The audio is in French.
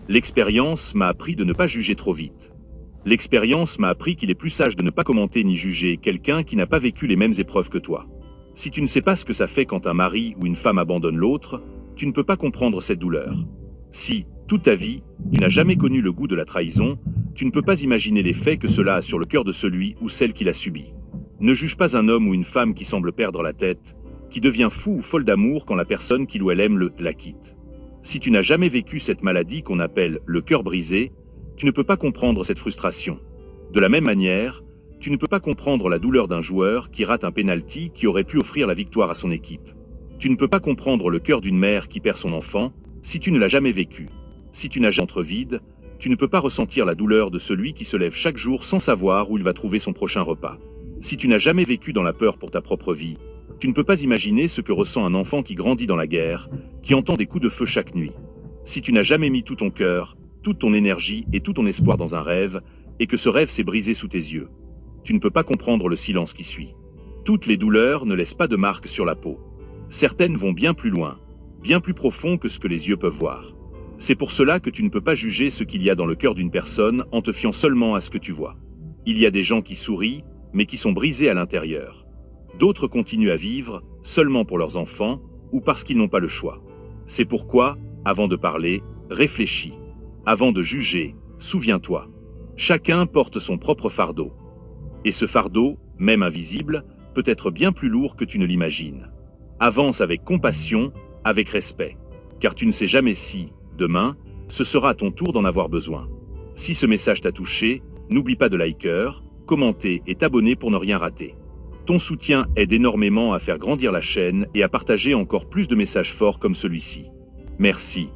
L'expérience m'a appris de ne pas juger trop vite. L'expérience m'a appris qu'il est plus sage de ne pas commenter ni juger quelqu'un qui n'a pas vécu les mêmes épreuves que toi. Si tu ne sais pas ce que ça fait quand un mari ou une femme abandonne l'autre, tu ne peux pas comprendre cette douleur. Si, toute ta vie, tu n'as jamais connu le goût de la trahison, tu ne peux pas imaginer l'effet que cela a sur le cœur de celui ou celle qui l'a subi. Ne juge pas un homme ou une femme qui semble perdre la tête, qui devient fou ou folle d'amour quand la personne qu'il ou elle aime la quitte. Si tu n'as jamais vécu cette maladie qu'on appelle le cœur brisé, tu ne peux pas comprendre cette frustration. De la même manière, tu ne peux pas comprendre la douleur d'un joueur qui rate un pénalty qui aurait pu offrir la victoire à son équipe. Tu ne peux pas comprendre le cœur d'une mère qui perd son enfant si tu ne l'as jamais vécu. Si tu n'as jamais ventre vide, tu ne peux pas ressentir la douleur de celui qui se lève chaque jour sans savoir où il va trouver son prochain repas. Si tu n'as jamais vécu dans la peur pour ta propre vie, tu ne peux pas imaginer ce que ressent un enfant qui grandit dans la guerre, qui entend des coups de feu chaque nuit. Si tu n'as jamais mis tout ton cœur, toute ton énergie et tout ton espoir dans un rêve, et que ce rêve s'est brisé sous tes yeux, tu ne peux pas comprendre le silence qui suit. Toutes les douleurs ne laissent pas de marque sur la peau. Certaines vont bien plus loin, bien plus profond que ce que les yeux peuvent voir. C'est pour cela que tu ne peux pas juger ce qu'il y a dans le cœur d'une personne en te fiant seulement à ce que tu vois. Il y a des gens qui sourient, mais qui sont brisés à l'intérieur. D'autres continuent à vivre, seulement pour leurs enfants, ou parce qu'ils n'ont pas le choix. C'est pourquoi, avant de parler, réfléchis. Avant de juger, souviens-toi. Chacun porte son propre fardeau. Et ce fardeau, même invisible, peut être bien plus lourd que tu ne l'imagines. Avance avec compassion, avec respect. Car tu ne sais jamais si, demain, ce sera à ton tour d'en avoir besoin. Si ce message t'a touché, n'oublie pas de liker, commenter et t'abonner pour ne rien rater. Ton soutien aide énormément à faire grandir la chaîne et à partager encore plus de messages forts comme celui-ci. Merci.